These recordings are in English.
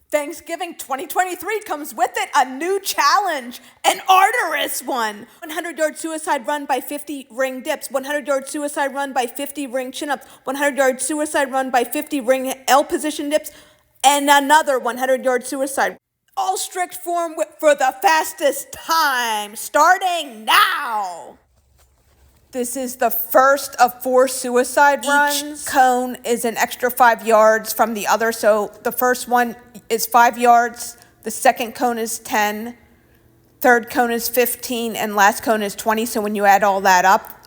Thanksgiving 2023 comes with it a new challenge, an arduous one. 100-yard suicide run by 50 ring dips, 100-yard suicide run by 50 ring chin-ups, 100-yard suicide run by 50 ring L position dips, and another 100-yard suicide. All strict form for the fastest time, starting now. This is the first of 4 suicide runs. Each cone is an extra 5 yards from the other. So the first one is 5 yards. The second cone is 10. Third cone is 15. And last cone is 20. So when you add all that up,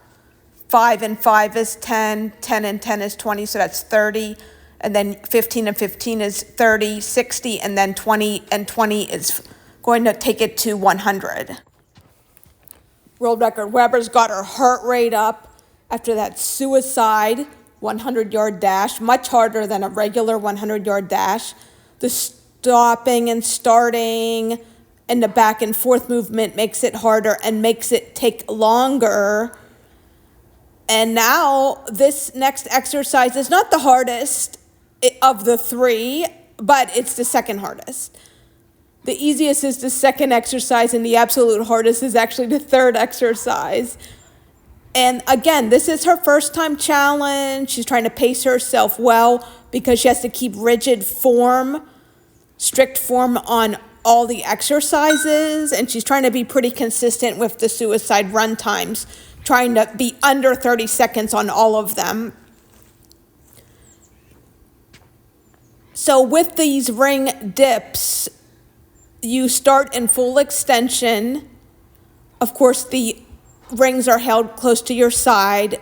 5 and 5 is 10. 10 and 10 is 20. So that's 30. And then 15 and 15 is 30, 60. And then 20 and 20 is going to take it to 100. World record. Weber's got her heart rate up after that suicide 100-yard dash, much harder than a regular 100-yard dash. The stopping and starting and the back and forth movement makes it harder and makes it take longer. And now this next exercise is not the hardest of the 3, but it's the second hardest. The easiest is the second exercise, and the absolute hardest is actually the third exercise. And again, this is her first time challenge. She's trying to pace herself well because she has to keep rigid form, strict form on all the exercises. And she's trying to be pretty consistent with the suicide run times, trying to be under 30 seconds on all of them. So with these ring dips, you start in full extension. Of course, the rings are held close to your side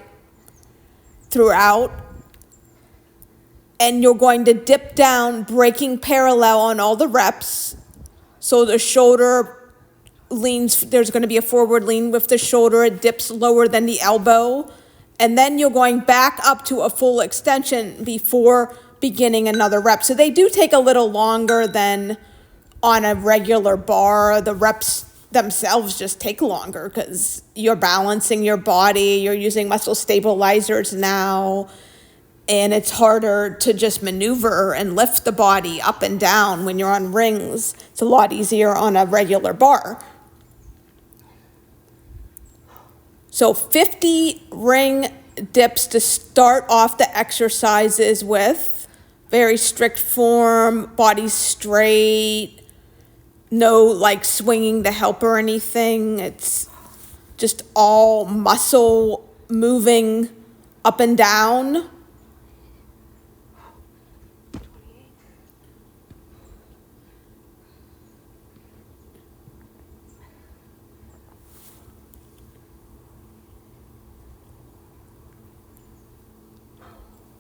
throughout. And you're going to dip down, breaking parallel on all the reps. So the shoulder leans, there's going to be a forward lean with the shoulder. It dips lower than the elbow. And then you're going back up to a full extension before beginning another rep. So they do take a little longer than on a regular bar. The reps themselves just take longer because you're balancing your body, you're using muscle stabilizers now, and it's harder to just maneuver and lift the body up and down when you're on rings. It's a lot easier on a regular bar. So 50 ring dips to start off the exercises with. Very strict form, body straight. No like swinging the help or anything. It's just all muscle moving up and down.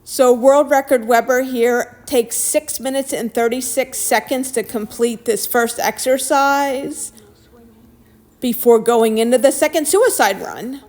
So world record Weber here takes 6 minutes and 36 seconds to complete this first exercise before going into the second suicide run.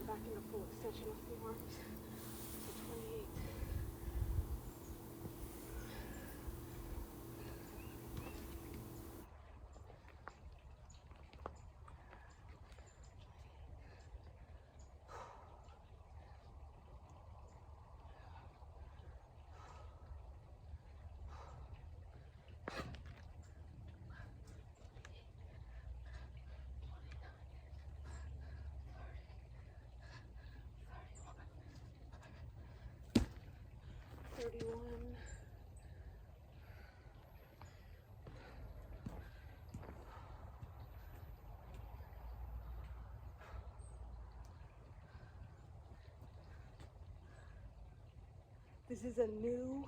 This is a new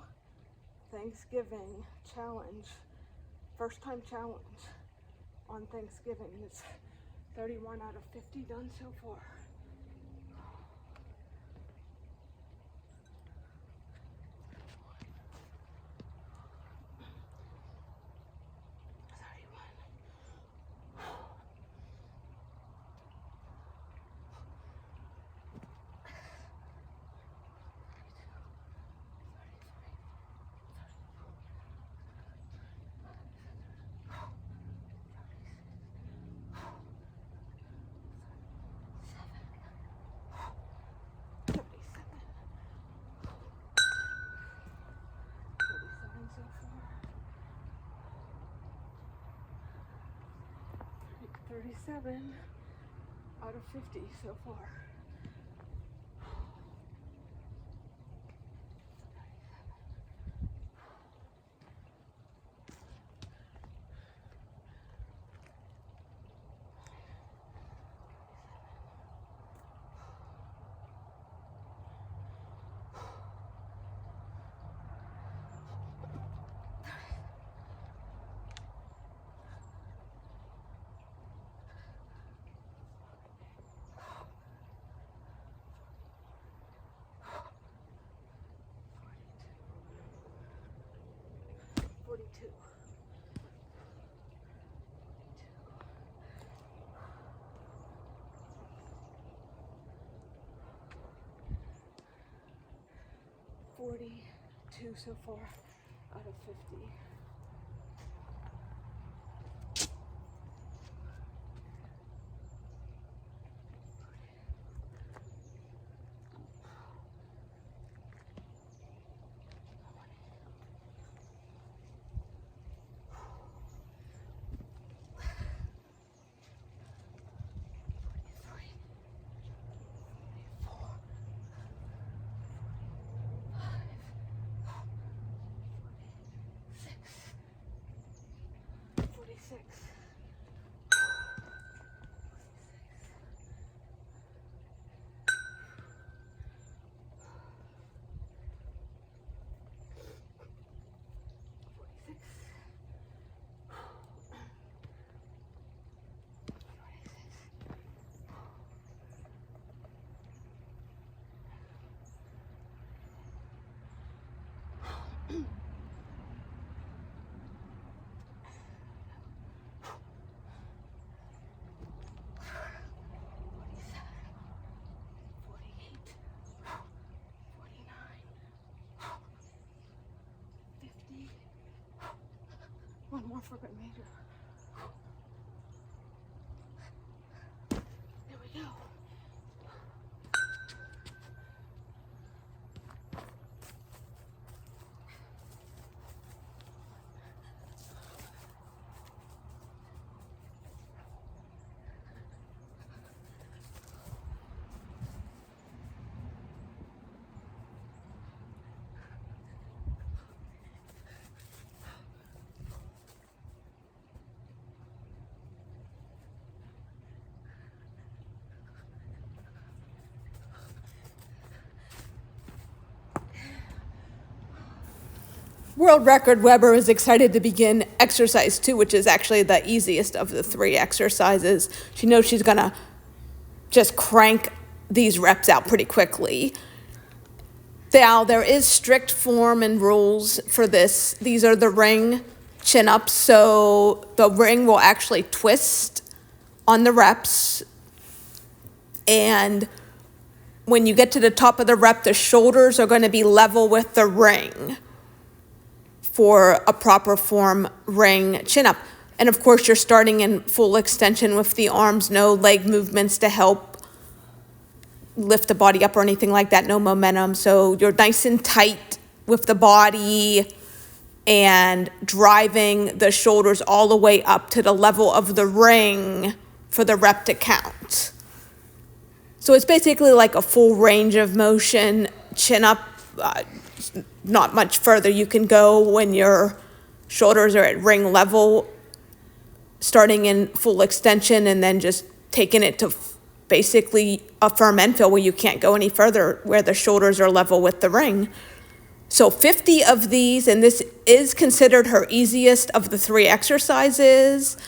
Thanksgiving challenge, first time challenge on Thanksgiving. It's 31 out of 50 done so far. 37 out of 50 so far. 42. 42 so far out of 50. 46. 50. One more for good measure. There we go. World record Weber is excited to begin exercise 2, which is actually the easiest of the 3 exercises. She knows she's gonna just crank these reps out pretty quickly. Now, there is strict form and rules for this. These are the ring chin-ups, so the ring will actually twist on the reps, and when you get to the top of the rep, the shoulders are going to be level with the ring for a proper form ring chin-up. And of course, you're starting in full extension with the arms, no leg movements to help lift the body up or anything like that, no momentum. So you're nice and tight with the body and driving the shoulders all the way up to the level of the ring for the rep to count. So it's basically like a full range of motion chin-up. Not much further you can go when your shoulders are at ring level, starting in full extension and then just taking it to basically a firm end fill where you can't go any further, where the shoulders are level with the ring. So 50 of these, and this is considered her easiest of the 3 exercises.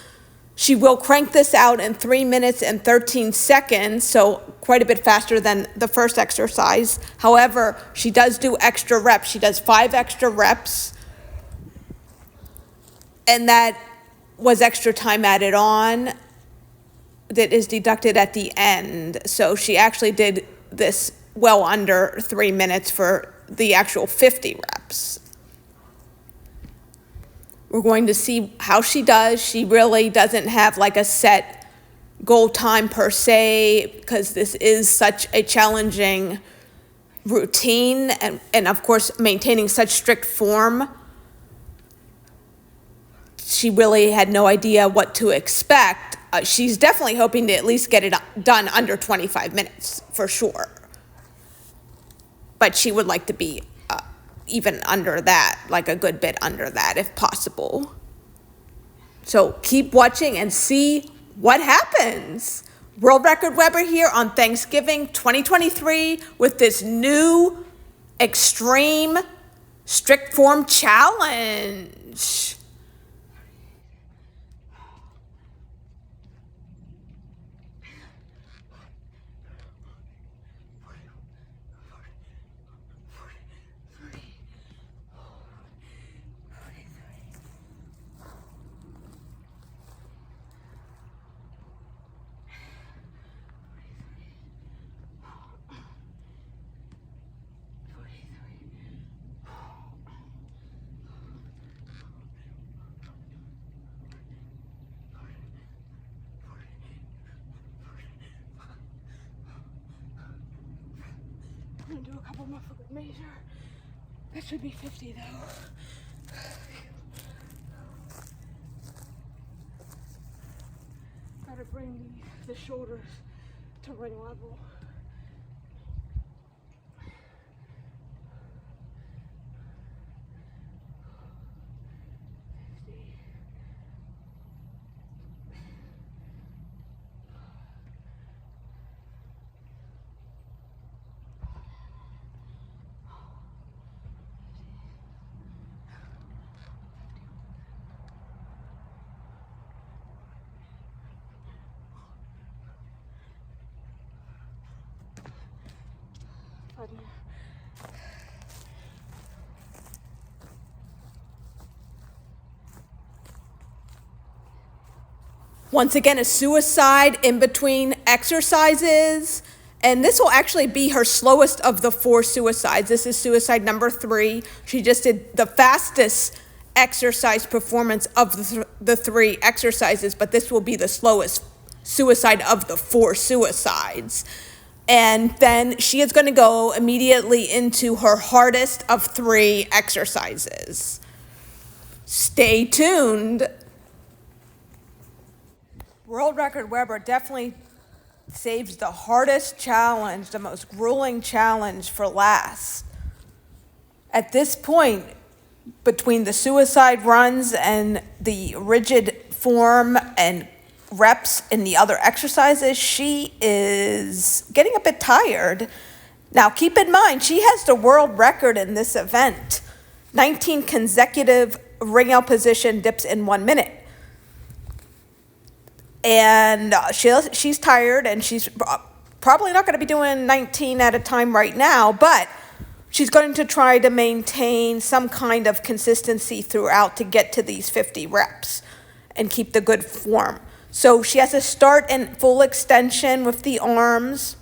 She will crank this out in 3 minutes and 13 seconds, so quite a bit faster than the first exercise. However, she does do extra reps. She does 5 extra reps, and that was extra time added on that is deducted at the end. So she actually did this well under 3 minutes for the actual 50 reps. We're going to see how she does. She really doesn't have like a set goal time per se, because this is such a challenging routine, and of course maintaining such strict form. She really had no idea what to expect, she's definitely hoping to at least get it done under 25 minutes for sure. But she would like to be even under that, like a good bit under that if possible. So keep watching and see what happens. World Record Weber here on Thanksgiving 2023 with this new extreme strict form challenge. I'm gonna do a couple more for good measure. That should be 50 though. Gotta bring the shoulders to ring level. Once again, a suicide in between exercises. And this will actually be her slowest of the 4 suicides. This is suicide number 3. She just did the fastest exercise performance of the 3 exercises, but this will be the slowest suicide of the 4 suicides. And then she is going to go immediately into her hardest of 3 exercises. Stay tuned. World Record Weber definitely saves the hardest challenge, the most grueling challenge for last. At this point, between the suicide runs and the rigid form and reps in the other exercises, she is getting a bit tired. Now, keep in mind, she has the world record in this event. 19 consecutive ring out position dips in 1 minute. And she's tired, and she's probably not going to be doing 19 at a time right now, but she's going to try to maintain some kind of consistency throughout to get to these 50 reps and keep the good form. So she has to start in full extension with the arms.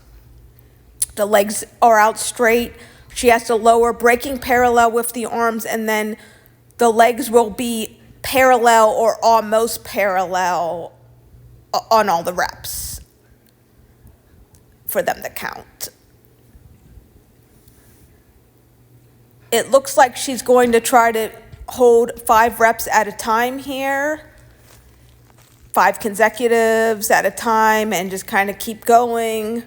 The legs are out straight. She has to lower, breaking parallel with the arms, and then the legs will be parallel or almost parallel on all the reps for them to count. It looks like she's going to try to hold 5 reps at a time here, 5 consecutives at a time, and just kind of keep going.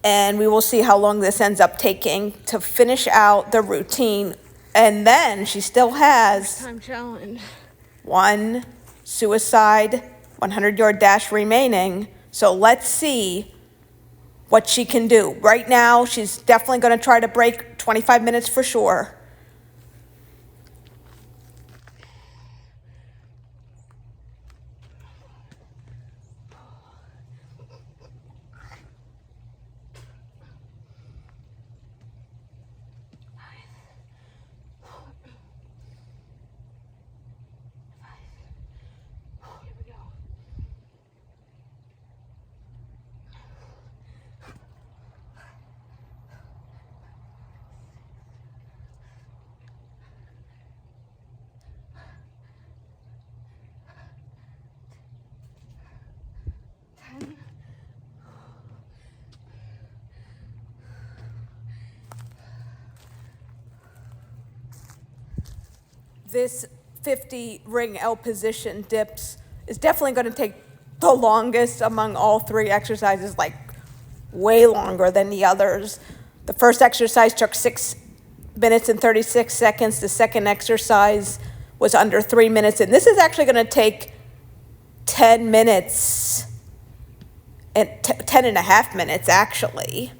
And we will see how long this ends up taking to finish out the routine. And then she still has Time challenge. 1 suicide 100-yard dash remaining. So let's see what she can do. Right now, she's definitely going to try to break 25 minutes for sure. This 50 ring L position dips is definitely going to take the longest among all three exercises, like way longer than the others. The first exercise took 6 minutes and 36 seconds. The second exercise was under 3 minutes. And this is actually going to take 10 minutes and 10 and a half minutes, actually.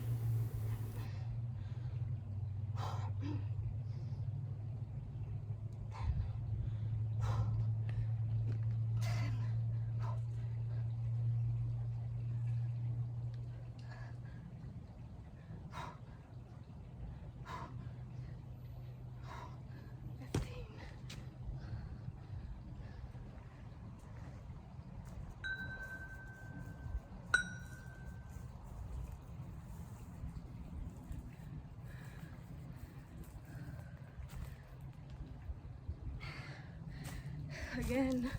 Again,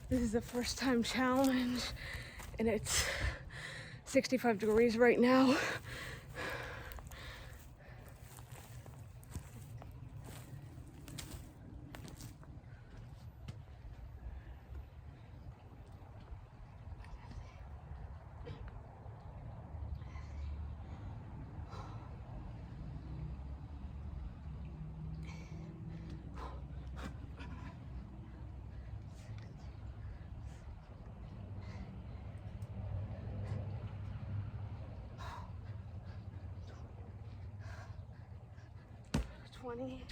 this is the first time challenge, and it's 65 degrees right now. Twenty.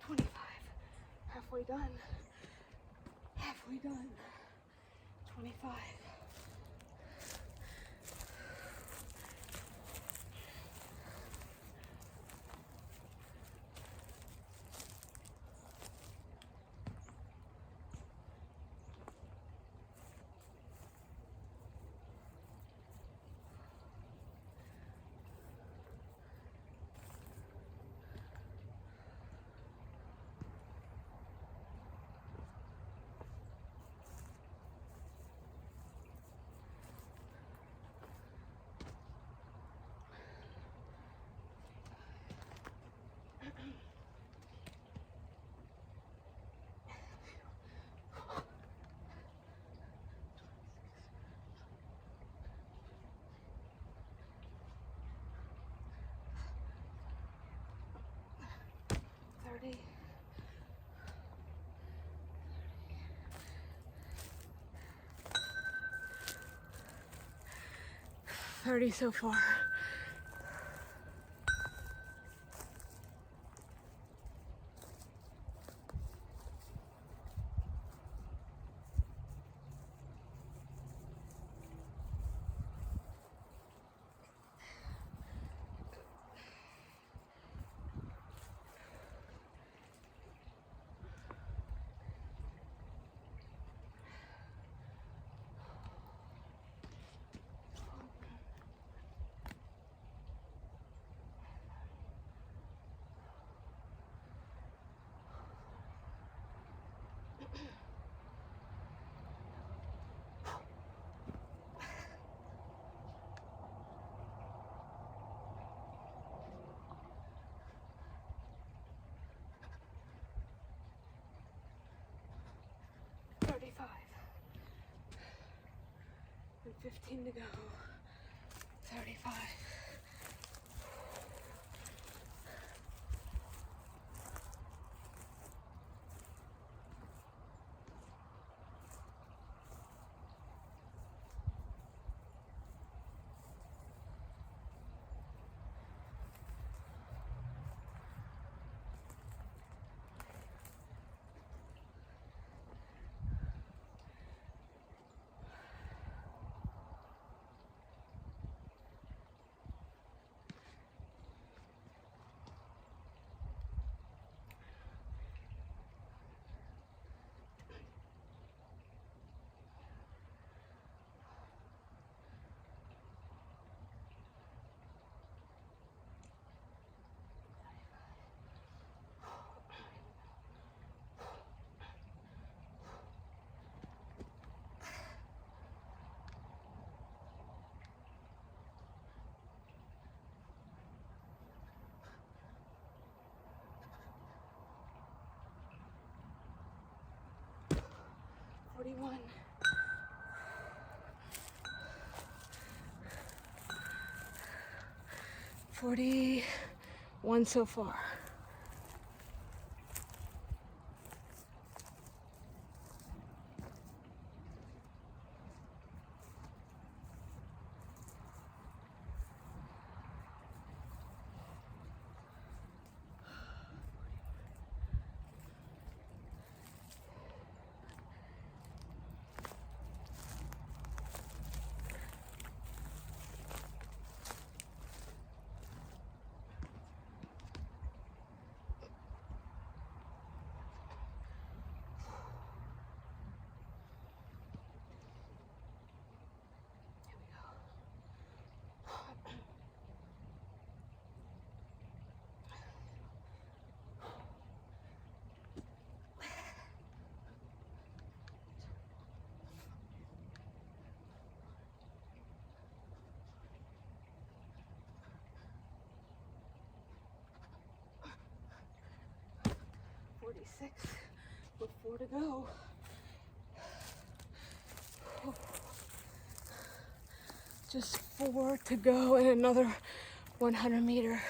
25. Halfway done. Halfway done. 25. Thirty so far. And 15 to go. 35. 21. 41 so far. With 4 to go. Just 4 to go and another 100 meter,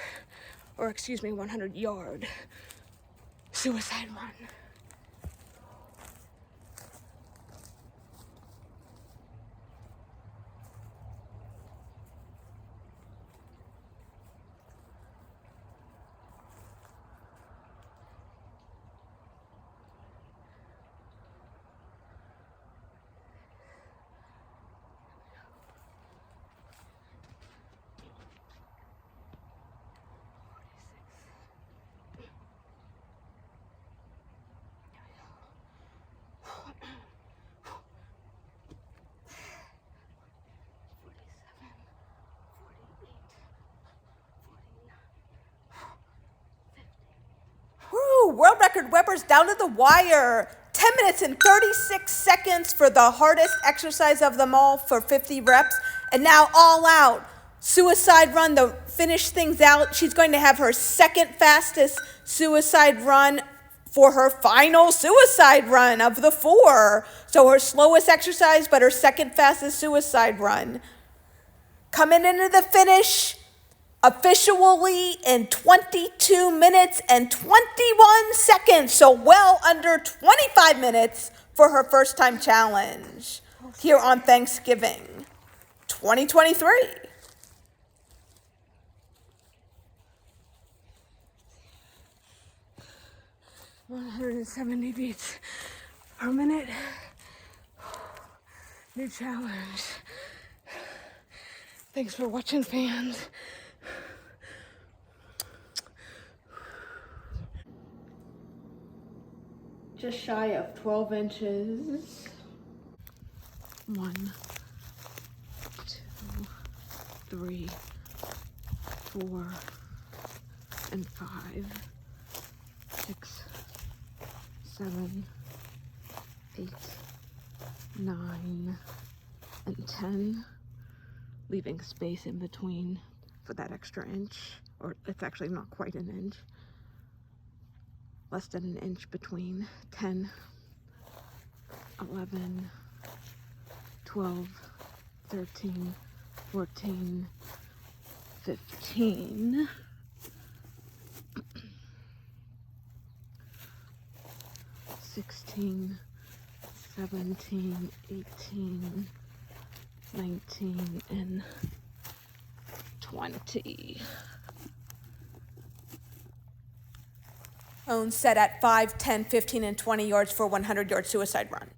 or excuse me, 100 yard suicide run. Woo, world record Weber's down to the wire. 10 minutes and 36 seconds for the hardest exercise of them all for 50 reps. And now all out. Suicide run to finish things out. She's going to have her second fastest suicide run for her final suicide run of the 4. So her slowest exercise, but her second fastest suicide run. Coming into the finish officially in 22 minutes and 21 seconds, so well under 25 minutes for her first time challenge here on Thanksgiving 2023. 170 beats per minute. New challenge. Thanks for watching, fans. Just shy of 12 inches. 1, 2, 3, 4, and 5, 6, 7, 8, 9, and 10, leaving space in between for that extra inch, or it's actually not quite an inch, less than an inch between 10, 11, 12, 13, 14, 15, 16, 17, 18, 19, and 20. Set at 5, 10, 15, and 20 yards for 100-yard suicide run.